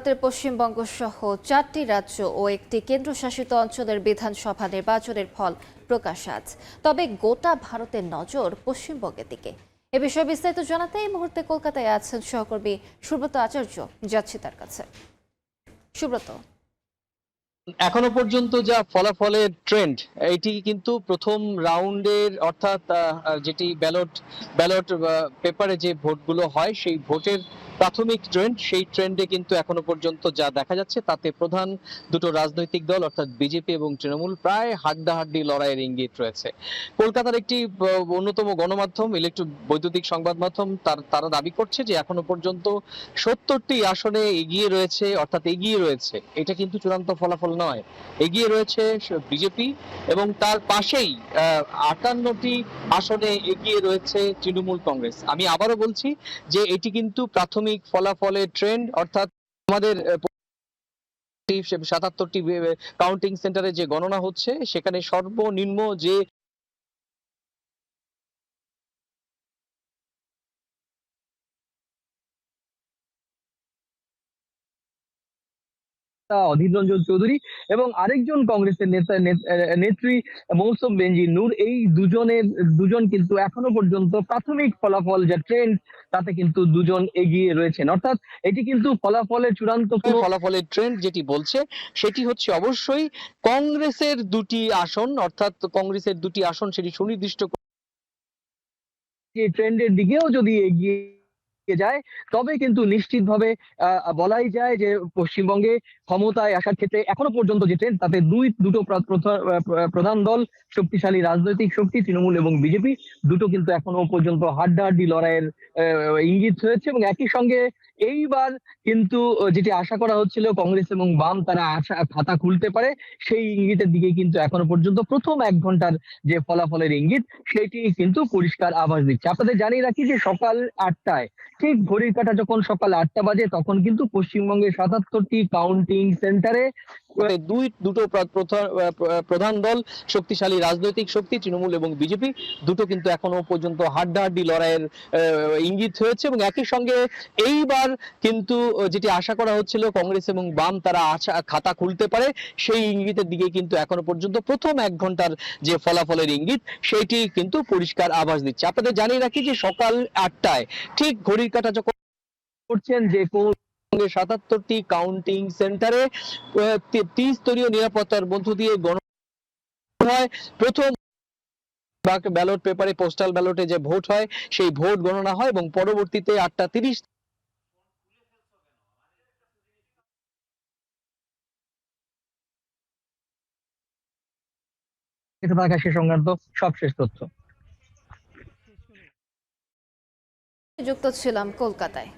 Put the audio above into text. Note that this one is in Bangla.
ভারতের পশ্চিমবঙ্গ সহ 4টি রাজ্য ও একটি কেন্দ্রশাসিত অঞ্চলের বিধানসভা নির্বাচনের ফল প্রকাশ আজ। তবে গোটা ভারতের নজর পশ্চিমবঙ্গের দিকে। এ বিষয়ে বিস্তারিত জানাতে এই মুহূর্তে কলকাতায় আছেন সহকর্মী সুব্রত আচার্য। যাচ্ছি তার কাছে। সুব্রত, এখনো পর্যন্ত যা ফলাফলের ট্রেন্ড, এটি কিন্তু প্রথম রাউন্ডের অর্থাৎ যেটি ব্যালট পেপারে যে ভোটগুলো হয় সেই ভোটের প্রাথমিক ট্রেন্ড, সেই ট্রেন্ডে কিন্তু এখনো পর্যন্ত যা দেখা যাচ্ছে তাতে প্রধান দুটো রাজনৈতিক দল অর্থাৎ বিজেপি এবং তৃণমূল প্রায় হাড্ডাহাড্ডি লড়াইয়ের ইঙ্গিত রয়েছে। কলকাতার একটি অন্যতম গণমাধ্যম বৈদ্যুতিক সংবাদ মাধ্যম তারা দাবি করছে যে এখনো পর্যন্ত 70টি আসনে এগিয়ে রয়েছে, অর্থাৎ এগিয়ে রয়েছে, এটা কিন্তু চূড়ান্ত ফলাফল নয়। এগিয়ে রয়েছে বিজেপি এবং তার পাশেই 58টি আসনে এগিয়ে রয়েছে তৃণমূল কংগ্রেস। আমি আবারও বলছি যে এটি কিন্তু প্রাথমিক ফলাফলের ট্রেন্ড, অর্থাৎ আমাদের 77টি কাউন্টিং সেন্টারে যে গণনা হচ্ছে সেখানে সর্বনিম্ন যে অধীর রঞ্জন চৌধুরী এবং আরেকজন কংগ্রেসের নেত্রী মৌসুম বেনজির নূর, এই দুজন কিন্তু এখনো পর্যন্ত প্রাথমিক ফলাফল যা ট্রেন্ড তাতে কিন্তু দুজন এগিয়ে রয়েছেন। অর্থাৎ এটি কিন্তু ফলাফলের চূড়ান্ত ফলাফলের ট্রেন্ড যেটি বলছে সেটি হচ্ছে অবশ্যই কংগ্রেসের দুটি আসন, অর্থাৎ কংগ্রেসের দুটি আসন সেটি সুনির্দিষ্ট ট্রেন্ডের দিকেও যদি এগিয়ে যায় তবে কিন্তু নিশ্চিতভাবে বলাই যায় যে পশ্চিমবঙ্গে ক্ষমতায় আসার ক্ষেত্রে এখনো পর্যন্ত যে ট্রেন্ড তাতে দুটো প্রধান দল, শক্তিশালী রাজনৈতিক শক্তি তৃণমূল এবং বিজেপি, দুটো কিন্তু এখনো পর্যন্ত হাড্ডাহাড্ডি লড়াইয়ের ইঙ্গিত হয়েছে। এবং একই সঙ্গে এইবার কিন্তু যেটি আশা করা হচ্ছিল কংগ্রেস এবং বাম তারা খাতা খুলতে পারে, সেই ইঙ্গিতের দিকে কিন্তু এখনো পর্যন্ত প্রথম 1 ঘন্টার যে ফলাফলের ইঙ্গিত সেটি কিন্তু পরিষ্কার আভাস দিচ্ছে। আপনাদের জানিয়ে রাখি যে সকাল 8টায়, ঠিক ঘড়ির কাঁটা যখন সকাল 8টা বাজে, তখন কিন্তু পশ্চিমবঙ্গের 77টি কাউন্টিং সেন্টারে দুটো প্রধান দল, শক্তিশালী রাজনৈতিক শক্তি তৃণমূল এবং বিজেপি, দুটো কিন্তু এখনো পর্যন্ত হাড্ডাহাড্ডি লড়াইয়ের ইঙ্গিত হয়েছে। এবং একই সঙ্গে এইবার কিন্তু যেটি আশা করা হচ্ছিল কংগ্রেস এবং বাম তারা খাতা খুলতে পারে, সেই ইঙ্গিতের দিকে কিন্তু এখনো পর্যন্ত প্রথম 1 ঘন্টার যে ফলাফলের ইঙ্গিত সেটি কিন্তু পরিষ্কার আভাস দিচ্ছে। আপনাদের জানিয়ে রাখি যে সকাল 8টায় ঠিক ঘড়ির কাঁটা যখন করছেন যে 77টি কাউন্টিং সেন্টারে 3 স্তরীয় নিরাপত্তার মধ্য দিয়ে গণনা হয়। প্রথম ব্যালট পেপারে, পোস্টাল ব্যালটে যে ভোট হয় সেই ভোট গণনা হয় এবং পরবর্তীতে 8টা 30 থাকা সে সংক্রান্ত সবশেষ তথ্য। যুক্ত ছিলাম কলকাতায়।